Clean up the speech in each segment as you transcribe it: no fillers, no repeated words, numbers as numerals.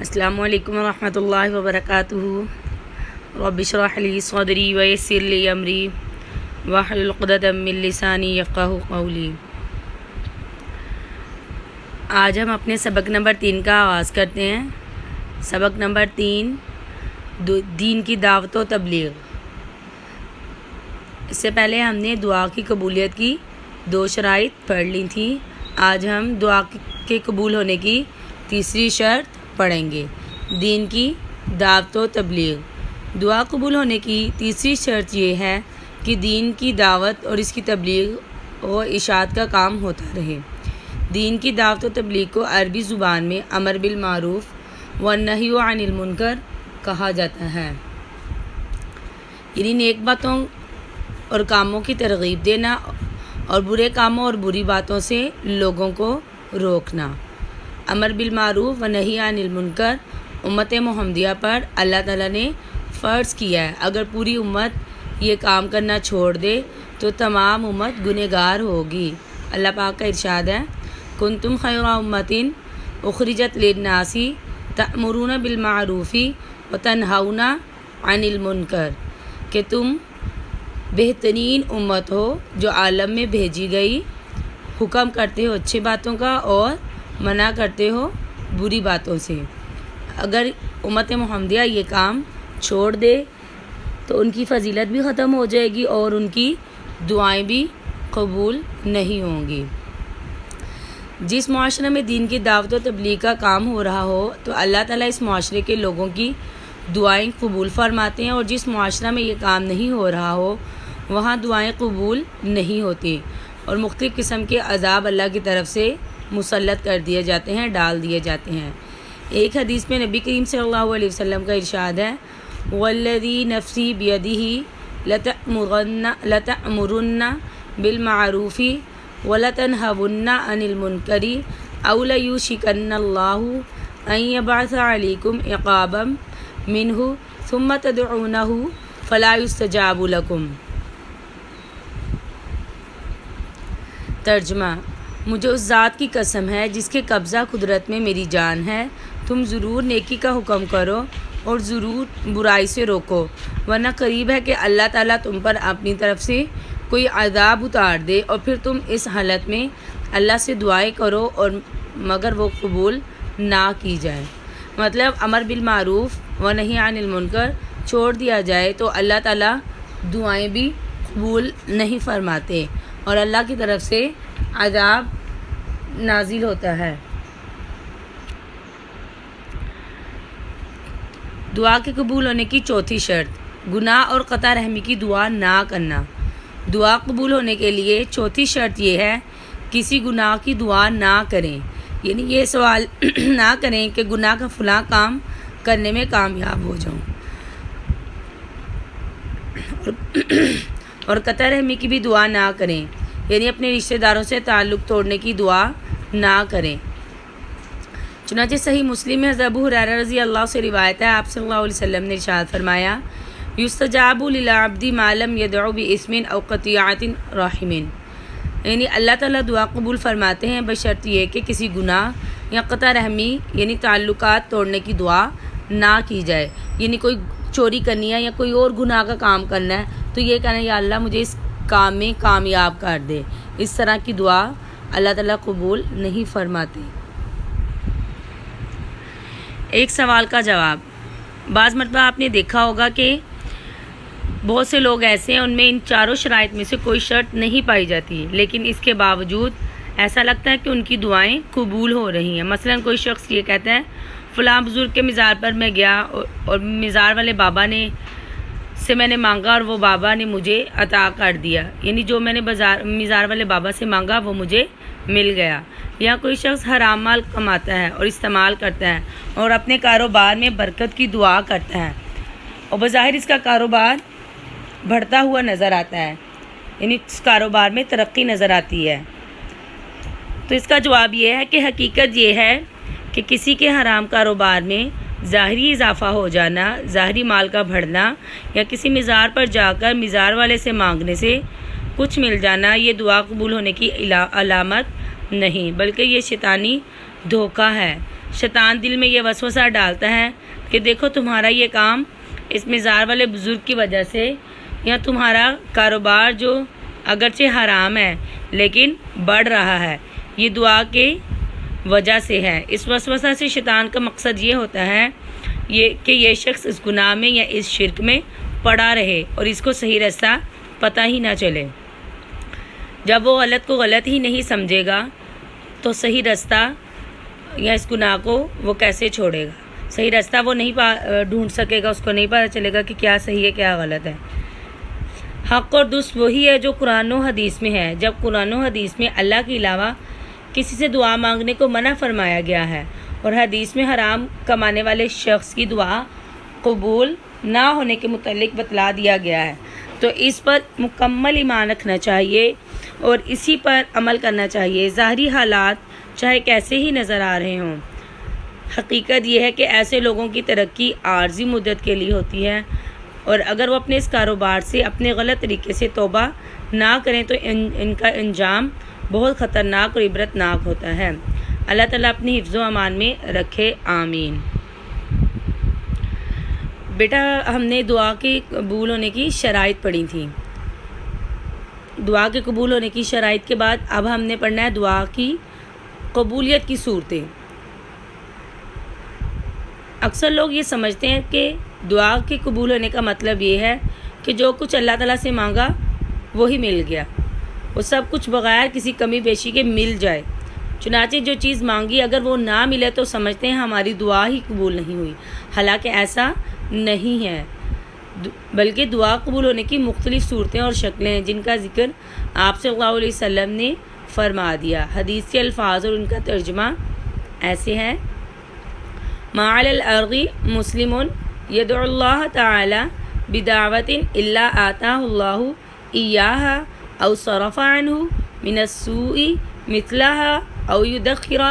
السلام علیکم ورحمۃ اللہ وبرکاتہ۔ رب اشرح لی صدری ویسر لی امری واحلل عقدۃ من لسانی یفقہوا قولی۔ آج ہم اپنے سبق نمبر 3 کا آغاز کرتے ہیں۔ سبق نمبر 3، دین کی دعوت و تبلیغ۔ اس سے پہلے ہم نے دعا کی قبولیت کی 2 شرائط پڑھ لی تھیں۔ آج ہم دعا کے قبول ہونے کی تیسری شرط پڑھیں گے، دین کی دعوت و تبلیغ۔ دعا قبول ہونے کی تیسری شرط یہ ہے کہ دین کی دعوت اور اس کی تبلیغ و اشاعت کا کام ہوتا رہے۔ دین کی دعوت و تبلیغ کو عربی زبان میں امر بالمعروف والنہی عن المنکر کہا جاتا ہے، یعنی نیک باتوں اور کاموں کی ترغیب دینا اور برے کاموں اور بری باتوں سے لوگوں کو روکنا۔ امر بالمعروف و نہی عن المنکر امت محمدیہ پر اللہ تعالیٰ نے فرض کیا ہے۔ اگر پوری امت یہ کام کرنا چھوڑ دے تو تمام امت گنہگار ہوگی۔ اللہ پاک کا ارشاد ہے، کنتم خیر امۃ اخرجت للناس تأمرون بالمعروف وتنہون عن المنکر، کہ تم بہترین امت ہو جو عالم میں بھیجی گئی، حکم کرتے ہو اچھی باتوں کا اور منع کرتے ہو بری باتوں سے۔ اگر امت محمدیہ یہ کام چھوڑ دے تو ان کی فضیلت بھی ختم ہو جائے گی اور ان کی دعائیں بھی قبول نہیں ہوں گی۔ جس معاشرے میں دین کی دعوت و تبلیغ کا کام ہو رہا ہو تو اللہ تعالیٰ اس معاشرے کے لوگوں کی دعائیں قبول فرماتے ہیں، اور جس معاشرہ میں یہ کام نہیں ہو رہا ہو وہاں دعائیں قبول نہیں ہوتی اور مختلف قسم کے عذاب اللہ کی طرف سے مسلط کر دیے جاتے ہیں، ڈال دیے جاتے ہیں۔ ایک حدیث میں نبی کریم صلی اللہ علیہ وسلم کا ارشاد ہے، والذی نفسی بیدہ لتأمرن بالمعروف ولتنہون عن المنکر او لیوشکن اللہ ان یبعث علیکم عقابا منہ ثم تدعونہ فلا یستجاب لکم۔ ترجمہ: مجھے اس ذات کی قسم ہے جس کے قبضہ قدرت میں میری جان ہے، تم ضرور نیکی کا حکم کرو اور ضرور برائی سے روکو، ورنہ قریب ہے کہ اللہ تعالیٰ تم پر اپنی طرف سے کوئی عذاب اتار دے اور پھر تم اس حالت میں اللہ سے دعائیں کرو اور مگر وہ قبول نہ کی جائے۔ مطلب امر بالمعروف و نہی عن المنکر چھوڑ دیا جائے تو اللہ تعالیٰ دعائیں بھی قبول نہیں فرماتے اور اللہ کی طرف سے عذاب نازل ہوتا ہے۔ دعا کے قبول ہونے کی چوتھی شرط، گناہ اور قطع رحمی کی دعا نہ کرنا۔ دعا قبول ہونے کے لیے چوتھی شرط یہ ہے، کسی گناہ کی دعا نہ کریں، یعنی یہ سوال نہ کریں کہ گناہ کا فلاں کام کرنے میں کامیاب ہو جاؤں، اور قطع رحمی کی بھی دعا نہ کریں، یعنی اپنے رشتہ داروں سے تعلق توڑنے کی دعا نہ کریں۔ چنانچہ صحیح مسلم میں حضرت ابو ہریرہ رضی اللہ سے روایت ہے، آپ صلی اللہ علیہ وسلم نے ارشاد فرمایا، یستجاب للعبد ما لم یدع باسم او قطیعۃ رحم، یعنی اللہ تعالیٰ دعا قبول فرماتے ہیں بشرط یہ کہ کسی گناہ یا قطع رحمی یعنی تعلقات توڑنے کی دعا نہ کی جائے، یعنی کوئی چوری کرنی ہے یا کوئی اور گناہ کا کام کرنا ہے تو یہ کہنا یا اللہ مجھے اس کام میں کامیاب کر دے، اس طرح کی دعا اللہ تعالیٰ قبول نہیں فرماتے۔ ایک سوال کا جواب، بعض مرتبہ آپ نے دیکھا ہوگا کہ بہت سے لوگ ایسے ہیں ان میں ان چاروں شرائط میں سے کوئی شرط نہیں پائی جاتی، لیکن اس کے باوجود ایسا لگتا ہے کہ ان کی دعائیں قبول ہو رہی ہیں۔ مثلا کوئی شخص یہ کہتا ہے فلاں بزرگ کے مزار پر میں گیا اور مزار والے بابا سے میں نے مانگا اور وہ بابا نے مجھے عطا کر دیا، یعنی جو میں نے مزار والے بابا سے مانگا وہ مجھے مل گیا۔ یا کوئی شخص حرام مال کماتا ہے اور استعمال کرتا ہے اور اپنے کاروبار میں برکت کی دعا کرتا ہے اور بظاہر اس کا کاروبار بڑھتا ہوا نظر آتا ہے، یعنی اس کاروبار میں ترقی نظر آتی ہے، تو اس کا جواب یہ ہے کہ حقیقت یہ ہے کہ کسی کے حرام کاروبار میں ظاہری اضافہ ہو جانا، ظاہری مال کا بڑھنا یا کسی مزار پر جا کر مزار والے سے مانگنے سے کچھ مل جانا یہ دعا قبول ہونے کی علامت نہیں، بلکہ یہ شیطانی دھوکہ ہے۔ شیطان دل میں یہ وسوسہ ڈالتا ہے کہ دیکھو تمہارا یہ کام اس مزار والے بزرگ کی وجہ سے، یا تمہارا کاروبار جو اگرچہ حرام ہے لیکن بڑھ رہا ہے، یہ دعا کے وجہ سے ہے۔ اس وسوسہ سے شیطان کا مقصد یہ ہوتا ہے کہ یہ شخص اس گناہ میں یا اس شرک میں پڑا رہے اور اس کو صحیح راستہ پتہ ہی نہ چلے۔ جب وہ غلط کو غلط ہی نہیں سمجھے گا تو صحیح راستہ یا اس گناہ کو وہ کیسے چھوڑے گا؟ صحیح راستہ وہ نہیں ڈھونڈ سکے گا، اس کو نہیں پتہ چلے گا کہ کیا صحیح ہے کیا غلط ہے۔ حق اور درست وہی ہے جو قرآن و حدیث میں ہے۔ جب قرآن و حدیث میں اللہ کے علاوہ کسی سے دعا مانگنے کو منع فرمایا گیا ہے اور حدیث میں حرام کمانے والے شخص کی دعا قبول نہ ہونے کے متعلق بتلا دیا گیا ہے تو اس پر مکمل ایمان رکھنا چاہیے اور اسی پر عمل کرنا چاہیے، ظاہری حالات چاہے کیسے ہی نظر آ رہے ہوں۔ حقیقت یہ ہے کہ ایسے لوگوں کی ترقی عارضی مدت کے لیے ہوتی ہے، اور اگر وہ اپنے اس کاروبار سے اپنے غلط طریقے سے توبہ نہ کریں تو ان کا انجام بہت خطرناک اور عبرتناک ہوتا ہے۔ اللہ تعالیٰ اپنی حفظ و امان میں رکھے، آمین۔ بیٹا ہم نے دعا کے قبول ہونے کی شرائط پڑھی تھیں۔ دعا کے قبول ہونے کی شرائط کے بعد اب ہم نے پڑھنا ہے دعا کی قبولیت کی صورتیں۔ اکثر لوگ یہ سمجھتے ہیں کہ دعا کے قبول ہونے کا مطلب یہ ہے کہ جو کچھ اللہ تعالیٰ سے مانگا وہی مل گیا، وہ سب کچھ بغیر کسی کمی بیشی کے مل جائے۔ چنانچہ جو چیز مانگی اگر وہ نہ ملے تو سمجھتے ہیں ہماری دعا ہی قبول نہیں ہوئی، حالانکہ ایسا نہیں ہے، بلکہ دعا قبول ہونے کی مختلف صورتیں اور شکلیں ہیں جن کا ذکر آپ صلی اللہ علیہ وسلم نے فرما دیا۔ حدیث کے الفاظ اور ان کا ترجمہ ایسے ہیں: ما علی الارض مسلم یدعو اللہ تعالی بدعوۃ الا آتاہ اللہ ایاہا او صرف عنہ من السوء مثلها او یدخر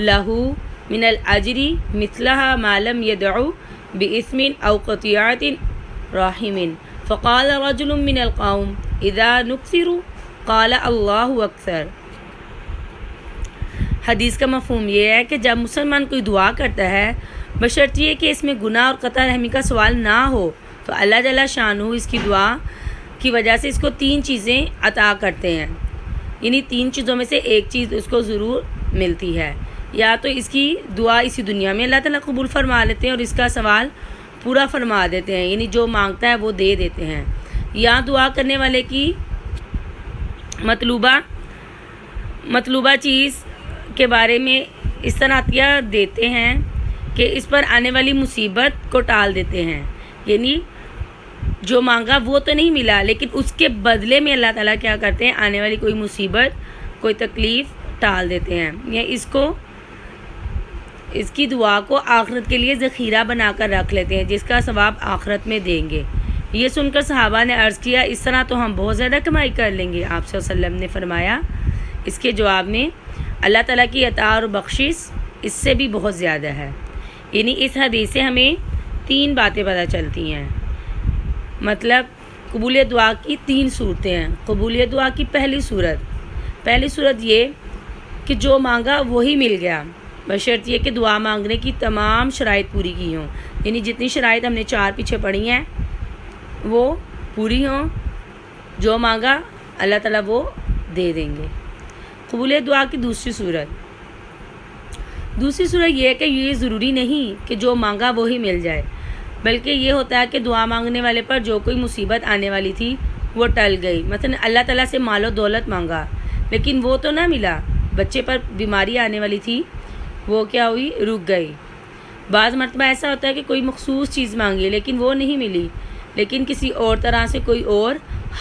له من الاجر مثلها ما لم يدعو باسم او قطيعة رحم فقال رجل من القوم اذا نكثر قال اللہ اکثر۔ حدیث کا مفہوم یہ ہے کہ جب مسلمان کوئی دعا کرتا ہے بشرط یہ کہ اس میں گناہ اور قطع رحمی کا سوال نہ ہو تو اللہ جل شانہ اس کی دعا کی وجہ سے اس کو 3 چیزیں عطا کرتے ہیں، یعنی 3 چیزوں میں سے ایک چیز اس کو ضرور ملتی ہے۔ یا تو اس کی دعا اسی دنیا میں اللہ تعالیٰ قبول فرما لیتے ہیں اور اس کا سوال پورا فرما دیتے ہیں، یعنی جو مانگتا ہے وہ دے دیتے ہیں، یا دعا کرنے والے کی مطلوبہ چیز کے بارے میں اس طرح عطیہ دیتے ہیں کہ اس پر آنے والی مصیبت کو ٹال دیتے ہیں، یعنی جو مانگا وہ تو نہیں ملا لیکن اس کے بدلے میں اللہ تعالیٰ کیا کرتے ہیں، آنے والی کوئی مصیبت کوئی تکلیف ٹال دیتے ہیں، یا اس کی دعا کو آخرت کے لیے ذخیرہ بنا کر رکھ لیتے ہیں جس کا ثواب آخرت میں دیں گے۔ یہ سن کر صحابہ نے عرض کیا اس طرح تو ہم بہت زیادہ کمائی کر لیں گے۔ آپ صلی اللہ علیہ وسلم نے فرمایا اس کے جواب میں اللہ تعالیٰ کی عطا اور بخشش اس سے بھی بہت زیادہ ہے۔ یعنی اس حدیث سے ہمیں 3 باتیں پتہ چلتی ہیں، مطلب قبولیت دعا کی 3 صورتیں ہیں۔ قبولیت دعا کی پہلی صورت یہ کہ جو مانگا وہی مل گیا، بشرط یہ کہ دعا مانگنے کی تمام شرائط پوری کی ہوں، یعنی جتنی شرائط ہم نے 4 پیچھے پڑھی ہیں وہ پوری ہوں، جو مانگا اللہ تعالیٰ وہ دے دیں گے۔ قبولیت دعا کی دوسری صورت یہ ہے کہ یہ ضروری نہیں کہ جو مانگا وہی مل جائے، بلکہ یہ ہوتا ہے کہ دعا مانگنے والے پر جو کوئی مصیبت آنے والی تھی وہ ٹل گئی۔ مثلا اللہ تعالیٰ سے مال و دولت مانگا لیکن وہ تو نہ ملا، بچے پر بیماری آنے والی تھی وہ کیا ہوئی، رک گئی۔ بعض مرتبہ ایسا ہوتا ہے کہ کوئی مخصوص چیز مانگی لیکن وہ نہیں ملی، لیکن کسی اور طرح سے کوئی اور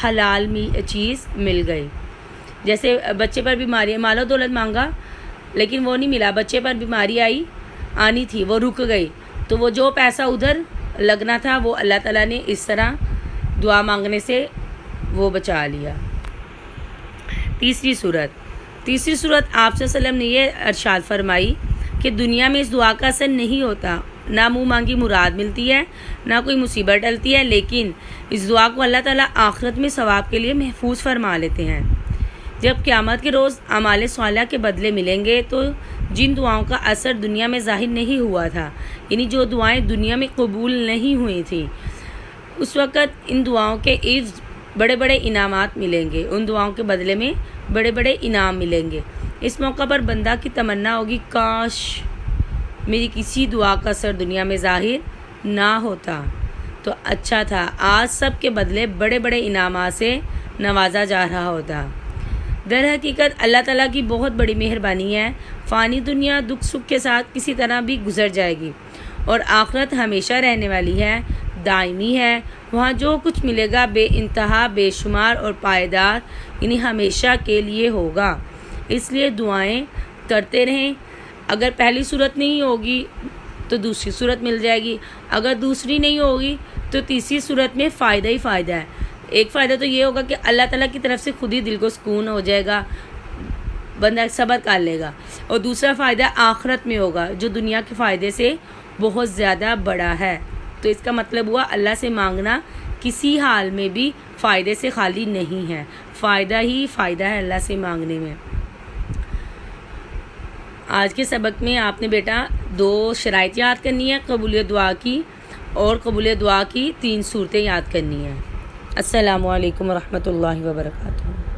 حلال چیز مل گئی۔ جیسے بچے پر بیماری، مال و دولت مانگا لیکن وہ نہیں ملا، بچے پر بیماری آنی تھی وہ رک گئی، تو وہ جو پیسہ ادھر لگنا تھا وہ اللہ تعالیٰ نے اس طرح دعا مانگنے سے وہ بچا لیا۔ تیسری صورت آپ صلی اللہ علیہ وسلم نے یہ ارشاد فرمائی کہ دنیا میں اس دعا کا اثر نہیں ہوتا، نہ منہ مانگی مراد ملتی ہے، نہ کوئی مصیبت ٹلتی ہے، لیکن اس دعا کو اللہ تعالیٰ آخرت میں ثواب کے لیے محفوظ فرما لیتے ہیں۔ جب قیامت کے روز اعمال صالحہ کے بدلے ملیں گے تو جن دعاؤں کا اثر دنیا میں ظاہر نہیں ہوا تھا، یعنی جو دعائیں دنیا میں قبول نہیں ہوئی تھیں، اس وقت ان دعاؤں کے عوض بڑے بڑے انعامات ملیں گے، ان دعاؤں کے بدلے میں بڑے بڑے انعام ملیں گے۔ اس موقع پر بندہ کی تمنا ہوگی، کاش میری کسی دعا کا اثر دنیا میں ظاہر نہ ہوتا تو اچھا تھا، آج سب کے بدلے بڑے بڑے انعامات سے نوازا جا رہا ہوتا۔ در حقیقت اللہ تعالیٰ کی بہت بڑی مہربانی ہے، فانی دنیا دکھ سکھ کے ساتھ کسی طرح بھی گزر جائے گی، اور آخرت ہمیشہ رہنے والی ہے، دائمی ہے، وہاں جو کچھ ملے گا بے انتہا، بے شمار اور پائیدار، یعنی ہمیشہ کے لیے ہوگا۔ اس لیے دعائیں کرتے رہیں، اگر پہلی صورت نہیں ہوگی تو دوسری صورت مل جائے گی، اگر دوسری نہیں ہوگی تو تیسری صورت میں فائدہ ہی فائدہ ہے۔ ایک فائدہ تو یہ ہوگا کہ اللہ تعالیٰ کی طرف سے خود ہی دل کو سکون ہو جائے گا، بندہ صبر کر لے گا، اور دوسرا فائدہ آخرت میں ہوگا جو دنیا کے فائدے سے بہت زیادہ بڑا ہے۔ تو اس کا مطلب ہوا اللہ سے مانگنا کسی حال میں بھی فائدے سے خالی نہیں ہے، فائدہ ہی فائدہ ہے اللہ سے مانگنے میں۔ آج کے سبق میں آپ نے بیٹا 2 شرائط یاد کرنی ہے قبولیت دعا کی، اور قبولیت دعا کی 3 صورتیں یاد کرنی ہیں۔ السلام علیکم ورحمۃ اللہ وبرکاتہ۔